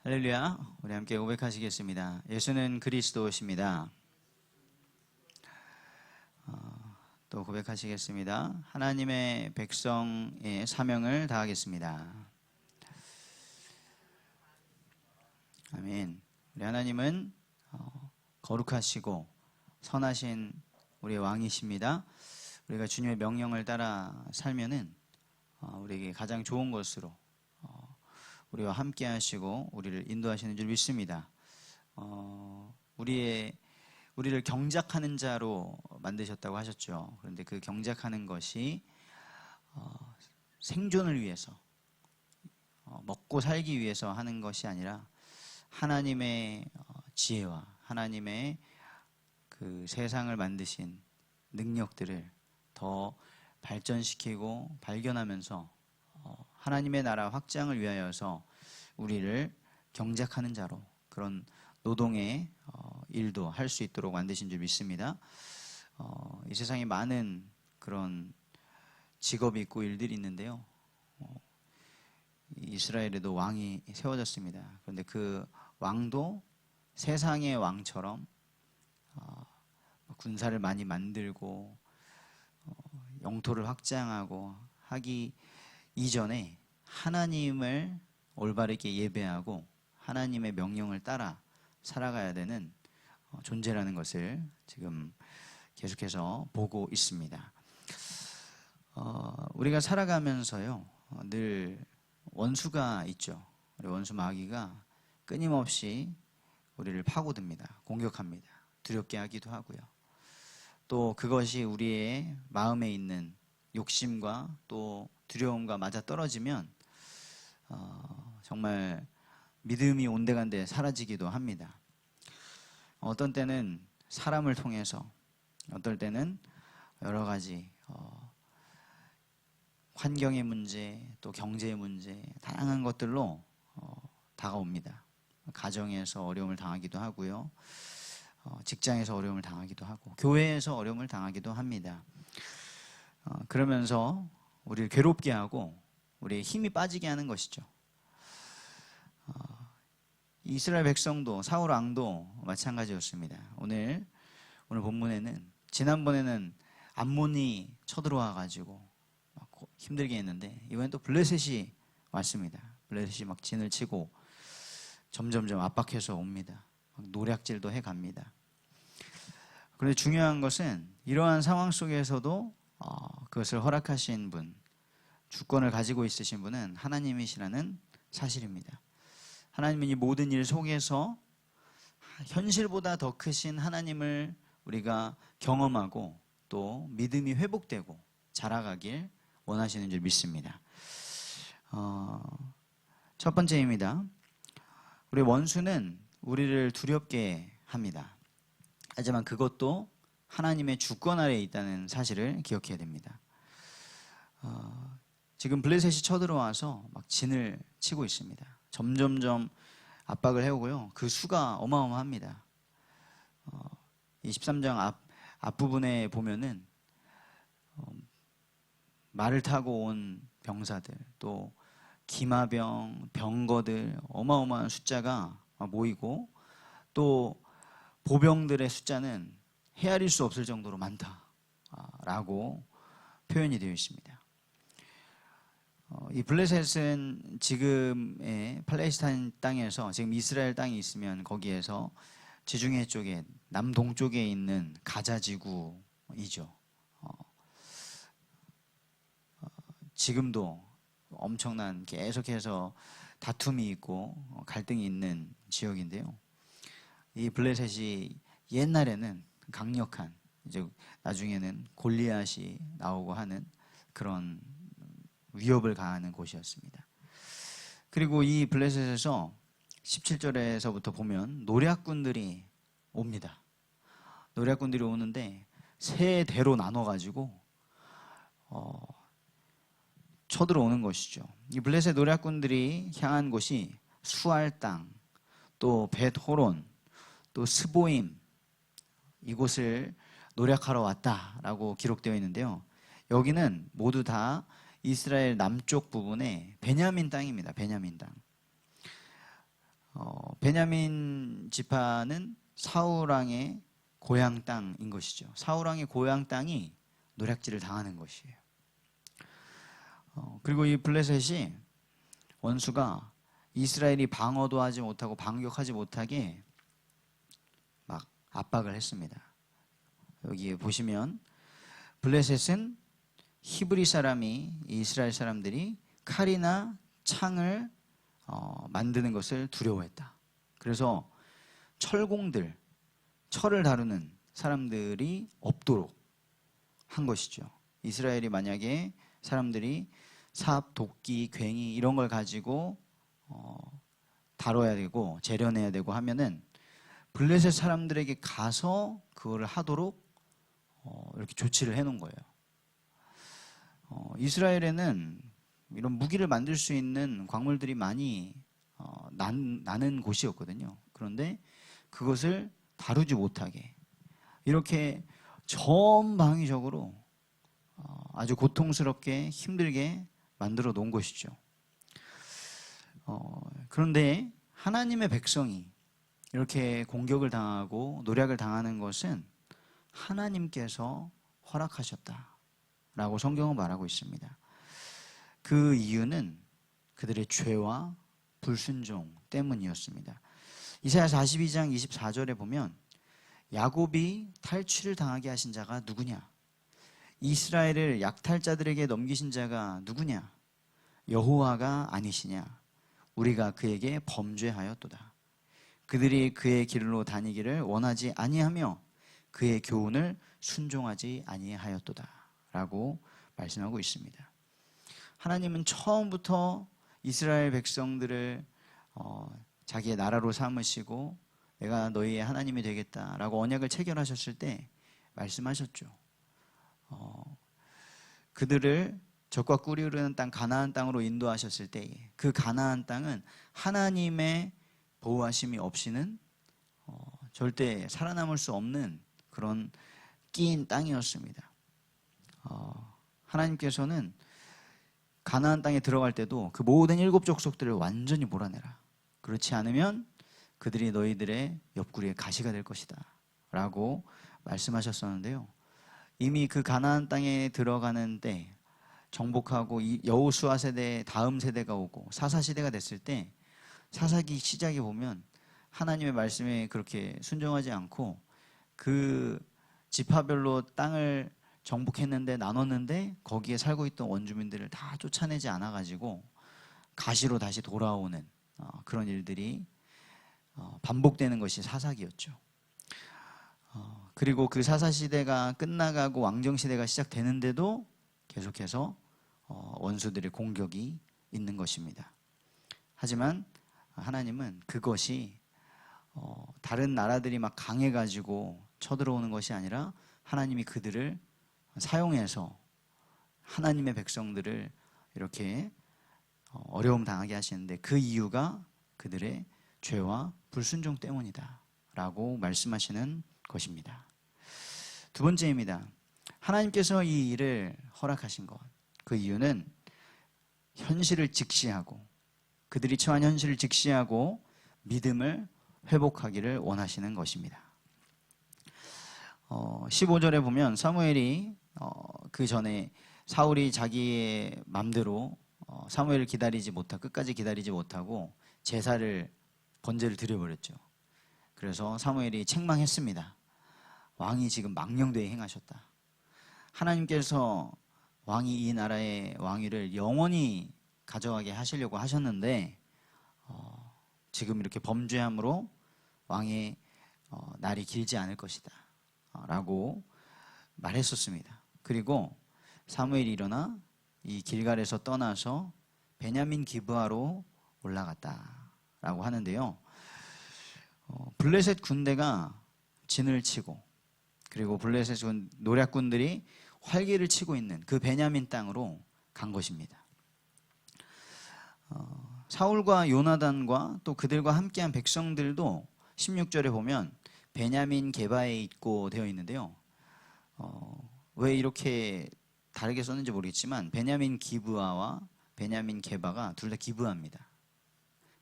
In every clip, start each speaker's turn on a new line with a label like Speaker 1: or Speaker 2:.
Speaker 1: 할렐루야. 우리 함께 고백하시겠습니다. 예수는 그리스도십니다. 또 고백하시겠습니다. 하나님의 백성의 사명을 다하겠습니다. 아멘. 우리 하나님은 거룩하시고 선하신 우리의 왕이십니다. 우리가 주님의 명령을 따라 살면은 우리에게 가장 좋은 것으로 우리와 함께 하시고 우리를 인도하시는 줄 믿습니다. 우리를 경작하는 자로 만드셨다고 하셨죠. 그런데 그 경작하는 것이 생존을 위해서 먹고 살기 위해서 하는 것이 아니라 하나님의 지혜와 하나님의 그 세상을 만드신 능력들을 더 발전시키고 발견하면서 하나님의 나라 확장을 위하여서 우리를 경작하는 자로 그런 노동의 일도 할 수 있도록 만드신 줄 믿습니다. 이 세상에 많은 그런 직업이 있고 일들이 있는데요. 이스라엘에도 왕이 세워졌습니다. 그런데 그 왕도 세상의 왕처럼 군사를 많이 만들고 영토를 확장하고 하기 이전에 하나님을 올바르게 예배하고 하나님의 명령을 따라 살아가야 되는 존재라는 것을 지금 계속해서 보고 있습니다. 우리가 살아가면서요, 늘 원수가 있죠. 우리 원수 마귀가 끊임없이 우리를 파고듭니다. 공격합니다. 두렵게 하기도 하고요. 또 그것이 우리의 마음에 있는 욕심과 또 두려움과 맞아 떨어지면 정말 믿음이 온데간데 사라지기도 합니다. 어떤 때는 사람을 통해서, 어떨 때는 여러 가지 환경의 문제, 또 경제의 문제, 다양한 것들로 다가옵니다. 가정에서 어려움을 당하기도 하고요. 직장에서 어려움을 당하기도 하고 교회에서 어려움을 당하기도 합니다. 그러면서 우리를 괴롭게 하고 우리의 힘이 빠지게 하는 것이죠. 이스라엘 백성도 사울 왕도 마찬가지였습니다. 오늘 본문에는 지난번에는 암몬이 쳐들어와 가지고 힘들게 했는데 이번엔 또 블레셋이 왔습니다. 블레셋이 막 진을 치고 점점점 압박해서 옵니다. 노략질도 해갑니다. 그런데 중요한 것은 이러한 상황 속에서도 그것을 허락하신 분, 주권을 가지고 있으신 분은 하나님이시라는 사실입니다. 하나님은 이 모든 일 속에서 현실보다 더 크신 하나님을 우리가 경험하고 또 믿음이 회복되고 자라가길 원하시는 줄 믿습니다. 첫 번째입니다. 우리 원수는 우리를 두렵게 합니다. 하지만 그것도 하나님의 주권 아래에 있다는 사실을 기억해야 됩니다. 지금 블레셋이 쳐들어와서 막 진을 치고 있습니다. 점점점 압박을 해오고요. 그 수가 어마어마합니다. 23장 앞부분에 보면은 말을 타고 온 병사들, 또 기마병, 병거들 어마어마한 숫자가 모이고 또 보병들의 숫자는 헤아릴 수 없을 정도로 많다라고 표현이 되어 있습니다. 이 블레셋은 지금의 팔레스타인 땅에서 지금 이스라엘 땅이 있으면 거기에서 지중해 쪽에 남동쪽에 있는 가자 지구이죠. 지금도 엄청난 계속해서 다툼이 있고 갈등이 있는 지역인데요. 이 블레셋이 옛날에는 강력한, 이제 나중에는 골리앗이 나오고 하는 그런 위협을 가하는 곳이었습니다. 그리고 이 블레셋에서 17절에서부터 보면 노략군들이 옵니다. 노략군들이 오는데 세 대로 나눠가지고 쳐들어오는 것이죠. 이 블레셋 노략군들이 향한 곳이 수알 땅, 또 벳호론, 또 스보임, 이곳을 노략하러 왔다라고 기록되어 있는데요. 여기는 모두 다 이스라엘 남쪽 부분의 베냐민 땅입니다. 베냐민 땅. 베냐민 지파는 사울 왕의 고향 땅인 것이죠. 사울 왕의 고향 땅이 노략질을 당하는 것이에요. 그리고 이 블레셋이 원수가 이스라엘이 방어도 하지 못하고 반격하지 못하게 막 압박을 했습니다. 여기 보시면 블레셋은 히브리 사람이 이스라엘 사람들이 칼이나 창을 만드는 것을 두려워했다. 그래서 철공들, 철을 다루는 사람들이 없도록 한 것이죠. 이스라엘이 만약에 사람들이 삽, 도끼, 괭이 이런 걸 가지고 다뤄야 되고 재련해야 되고 하면은 블레셋 사람들에게 가서 그걸 하도록 이렇게 조치를 해놓은 거예요. 이스라엘에는 이런 무기를 만들 수 있는 광물들이 많이 나는 곳이었거든요. 그런데 그것을 다루지 못하게 이렇게 전방위적으로 아주 고통스럽게 힘들게 만들어 놓은 것이죠. 그런데 하나님의 백성이 이렇게 공격을 당하고 노략을 당하는 것은 하나님께서 허락하셨다라고 성경은 말하고 있습니다. 그 이유는 그들의 죄와 불순종 때문이었습니다. 이사야 42장 24절에 보면 야곱이 탈취를 당하게 하신 자가 누구냐? 이스라엘을 약탈자들에게 넘기신 자가 누구냐? 여호와가 아니시냐? 우리가 그에게 범죄하였도다. 그들이 그의 길로 다니기를 원하지 아니하며 그의 교훈을 순종하지 아니하였도다 라고 말씀하고 있습니다. 하나님은 처음부터 이스라엘 백성들을 자기의 나라로 삼으시고 내가 너희의 하나님이 되겠다라고 언약을 체결하셨을 때 말씀하셨죠. 그들을 젖과 꿀이 흐르는 땅 가나안 땅으로 인도하셨을 때에 그 가나안 땅은 하나님의 보호하심이 없이는 절대 살아남을 수 없는 그런 끼인 땅이었습니다. 하나님께서는 가나안 땅에 들어갈 때도 그 모든 7 족속들을 완전히 몰아내라. 그렇지 않으면 그들이 너희들의 옆구리에 가시가 될 것이다 라고 말씀하셨었는데요. 이미 그 가나안 땅에 들어가는 때 정복하고 여호수아 세대 다음 세대가 오고 사사 시대가 됐을 때 사사기 시작에 보면 하나님의 말씀에 그렇게 순종하지 않고 그 지파별로 땅을 정복했는데 나눴는데 거기에 살고 있던 원주민들을 다 쫓아내지 않아가지고 가시로 다시 돌아오는 그런 일들이 반복되는 것이 사사기였죠. 그리고 그 사사 시대가 끝나가고 왕정 시대가 시작되는데도 계속해서 원수들의 공격이 있는 것입니다. 하지만 하나님은 그것이 다른 나라들이 막 강해가지고 쳐들어오는 것이 아니라 하나님이 그들을 사용해서 하나님의 백성들을 이렇게 어려움 당하게 하시는데 그 이유가 그들의 죄와 불순종 때문이다 라고 말씀하시는 것입니다. 두 번째입니다. 하나님께서 이 일을 허락하신 것, 그 이유는 현실을 직시하고 그들이 처한 현실을 직시하고 믿음을 회복하기를 원하시는 것입니다. 15절에 보면 사무엘이 그 전에 사울이 자기의 맘대로 사무엘을 끝까지 기다리지 못하고 번제를 드려버렸죠. 그래서 사무엘이 책망했습니다. 왕이 지금 망령되이 행하셨다. 하나님께서 왕이 이 나라의 왕위를 영원히 가져가게 하시려고 하셨는데 지금 이렇게 범죄함으로 왕의 날이 길지 않을 것이다 라고 말했었습니다. 그리고 사무엘이 일어나 이 길갈에서 떠나서 베냐민 기브아로 올라갔다라고 하는데요. 블레셋 군대가 진을 치고 그리고 블레셋 노략군들이 활기를 치고 있는 그 베냐민 땅으로 간 것입니다. 사울과 요나단과 또 그들과 함께한 백성들도 16절에 보면 베냐민 게바에 있고 되어 있는데요. 왜 이렇게 다르게 썼는지 모르겠지만 베냐민 기브아와 베냐민 게바가 둘 다 기브아입니다.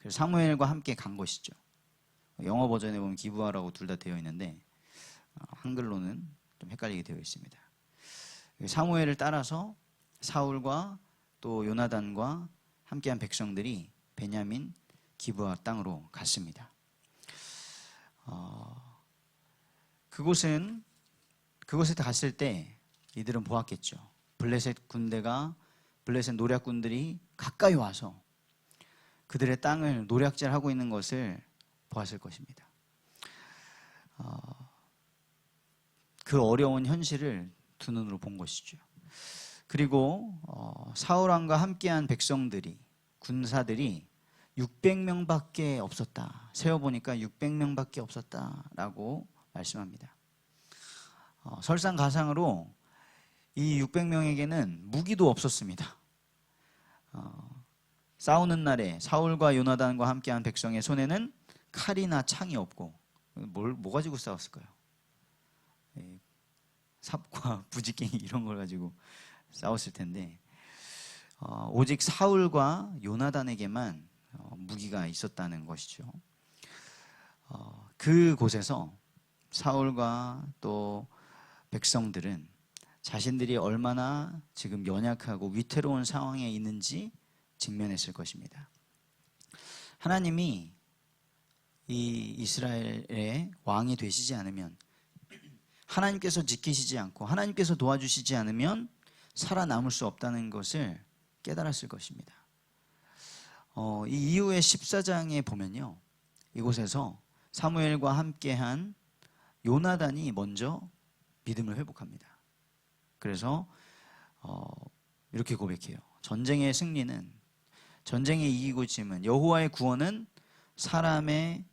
Speaker 1: 그래서 사무엘과 함께 간 것이죠. 영어 버전에 보면 기브아라고 둘 다 되어 있는데 한글로는 좀 헷갈리게 되어 있습니다. 사무엘을 따라서 사울과 또 요나단과 함께한 백성들이 베냐민 기브아 땅으로 갔습니다. 그곳에 갔을 때 이들은 보았겠죠. 블레셋 노략군들이 가까이 와서 그들의 땅을 노략질하고 있는 것을 보았을 것입니다. 그 어려운 현실을 두 눈으로 본 것이죠. 그리고 사울왕과 함께한 군사들이 600명밖에 없었다. 세어보니까 600명밖에 없었다라고 말씀합니다. 설상가상으로 이 600명에게는 무기도 없었습니다. 싸우는 날에 사울과 요나단과 함께한 백성의 손에는 칼이나 창이 없고 뭐 가지고 싸웠을까요? 삽과 부지깽이 이런 걸 가지고 싸웠을 텐데 오직 사울과 요나단에게만 무기가 있었다는 것이죠. 그곳에서 사울과 또 백성들은 자신들이 얼마나 지금 연약하고 위태로운 상황에 있는지 직면했을 것입니다. 하나님이 이 이스라엘의 왕이 되시지 않으면, 하나님께서 지키시지 않고 하나님께서 도와주시지 않으면 살아남을 수 없다는 것을 깨달았을 것입니다. 이 이후의 14장에 보면요, 이곳에서 사무엘과 함께한 요나단이 먼저 믿음을 회복합니다. 그래서 이렇게 고백해요. 전쟁의 이기고 짐은, 여호와의 구원은 사람의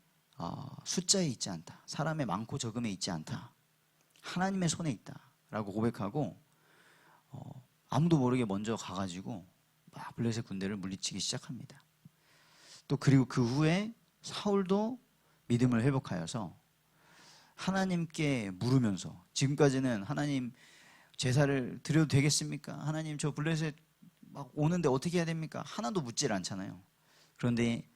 Speaker 1: 숫자에 있지 않다. 사람의 많고 적음에 있지 않다. 하나님의 손에 있다 라고 고백하고 아무도 모르게 먼저 가가지고 막 블레셋 군대를 물리치기 시작합니다. 또 그리고 그 후에 사울도 믿음을 회복하여서 하나님께 물으면서, 지금까지는 하나님 제사를 드려도 되겠습니까? 하나님 저 블레셋 막 오는데 어떻게 해야 됩니까? 하나도 묻질 않잖아요. 그런데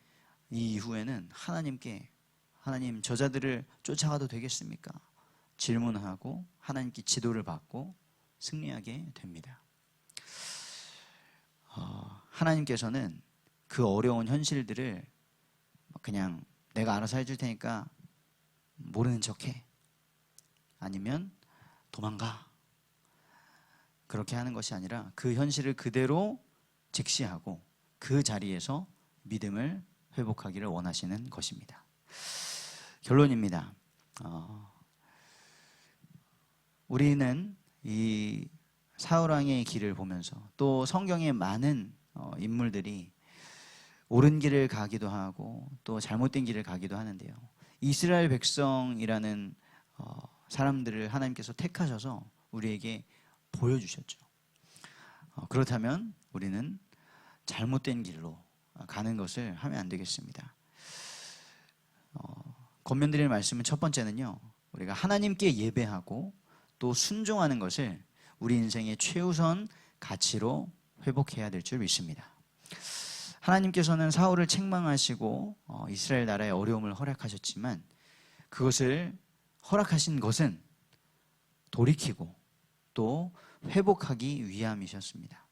Speaker 1: 이 이후에는 하나님께, 하나님 저자들을 쫓아가도 되겠습니까? 질문하고 하나님께 지도를 받고 승리하게 됩니다. 하나님께서는 그 어려운 현실들을 그냥 내가 알아서 해줄 테니까 모르는 척해, 아니면 도망가, 그렇게 하는 것이 아니라 그 현실을 그대로 직시하고 그 자리에서 믿음을 회복하기를 원하시는 것입니다. 결론입니다. 우리는 이 사울왕의 길을 보면서 또 성경의 많은 인물들이 옳은 길을 가기도 하고 또 잘못된 길을 가기도 하는데요, 이스라엘 백성이라는 사람들을 하나님께서 택하셔서 우리에게 보여주셨죠. 그렇다면 우리는 잘못된 길로 가는 것을 하면 안 되겠습니다. 권면드릴 말씀은 첫 번째는요, 우리가 하나님께 예배하고 또 순종하는 것을 우리 인생의 최우선 가치로 회복해야 될 줄 믿습니다. 하나님께서는 사울을 책망하시고 이스라엘 나라의 어려움을 허락하셨지만, 그것을 허락하신 것은 돌이키고 또 회복하기 위함이셨습니다.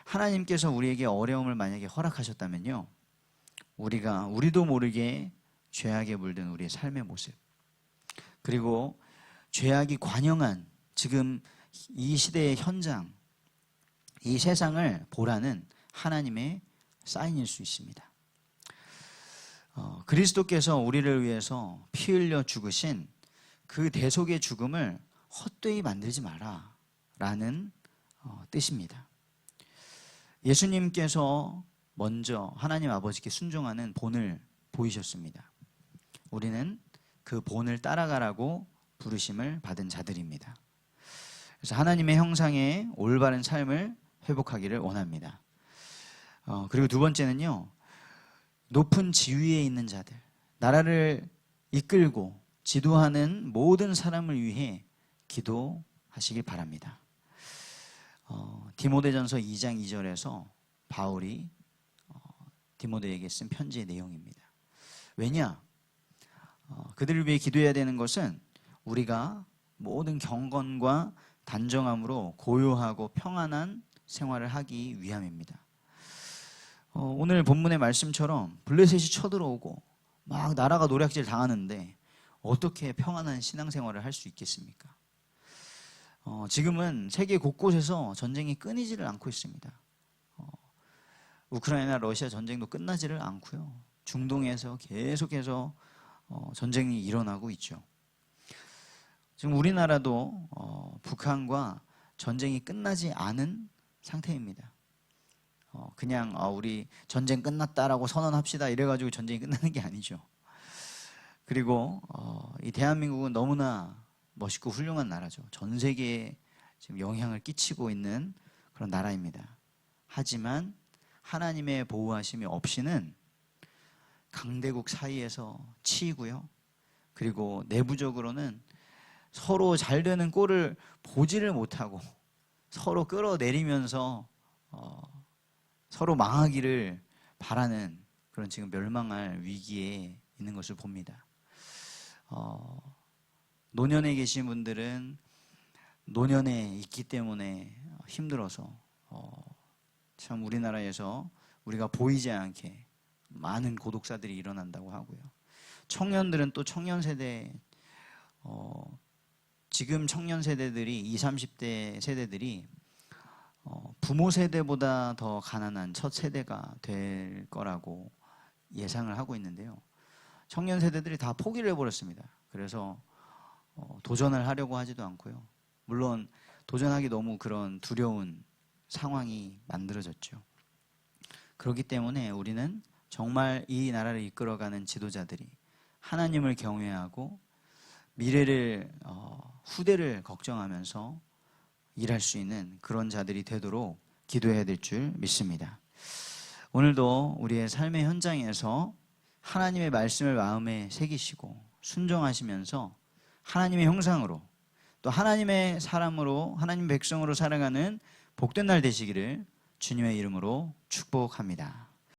Speaker 1: 하나님께서 우리에게 어려움을 만약에 허락하셨다면요, 우리도 모르게 죄악에 물든 우리의 삶의 모습, 그리고 죄악이 관영한 지금 이 시대의 현장, 이 세상을 보라는 하나님의 사인일 수 있습니다. 그리스도께서 우리를 위해서 피 흘려 죽으신 그 대속의 죽음을 헛되이 만들지 마라 라는 뜻입니다. 예수님께서 먼저 하나님 아버지께 순종하는 본을 보이셨습니다. 우리는 그 본을 따라가라고 부르심을 받은 자들입니다. 그래서 하나님의 형상의 올바른 삶을 회복하기를 원합니다. 그리고 두 번째는요, 높은 지위에 있는 자들, 나라를 이끌고 지도하는 모든 사람을 위해 기도하시길 바랍니다. 디모데전서 2장 2절에서 바울이 디모데에게 쓴 편지의 내용입니다. 왜냐? 그들을 위해 기도해야 되는 것은 우리가 모든 경건과 단정함으로 고요하고 평안한 생활을 하기 위함입니다. 오늘 본문의 말씀처럼 블레셋이 쳐들어오고 막 나라가 노략질 당하는데 어떻게 평안한 신앙생활을 할 수 있겠습니까? 지금은 세계 곳곳에서 전쟁이 끊이지를 않고 있습니다. 우크라이나 러시아 전쟁도 끝나지를 않고요. 중동에서 계속해서 전쟁이 일어나고 있죠. 지금 우리나라도 북한과 전쟁이 끝나지 않은 상태입니다. 그냥 우리 전쟁 끝났다라고 선언합시다 이래가지고 전쟁이 끝나는 게 아니죠. 그리고 이 대한민국은 너무나 멋있고 훌륭한 나라죠. 전 세계에 지금 영향을 끼치고 있는 그런 나라입니다. 하지만 하나님의 보호하심이 없이는 강대국 사이에서 치이고요. 그리고 내부적으로는 서로 잘 되는 꼴을 보지를 못하고 서로 끌어내리면서 서로 망하기를 바라는 그런 지금 멸망할 위기에 있는 것을 봅니다. 노년에 계신 분들은 노년에 있기 때문에 힘들어서 참 우리나라에서 우리가 보이지 않게 많은 고독사들이 일어난다고 하고요. 청년들은 또 청년 세대, 지금 청년 세대들이 20, 30대 세대들이 부모 세대보다 더 가난한 첫 세대가 될 거라고 예상을 하고 있는데요. 청년 세대들이 다 포기를 해버렸습니다. 그래서 도전을 하려고 하지도 않고요. 물론 도전하기 너무 그런 두려운 상황이 만들어졌죠. 그렇기 때문에 우리는 정말 이 나라를 이끌어가는 지도자들이 하나님을 경외하고 미래를 후대를 걱정하면서 일할 수 있는 그런 자들이 되도록 기도해야 될 줄 믿습니다. 오늘도 우리의 삶의 현장에서 하나님의 말씀을 마음에 새기시고 순종하시면서 하나님의 형상으로 또 하나님의 사람으로 하나님 백성으로 살아가는 복된 날 되시기를 주님의 이름으로 축복합니다.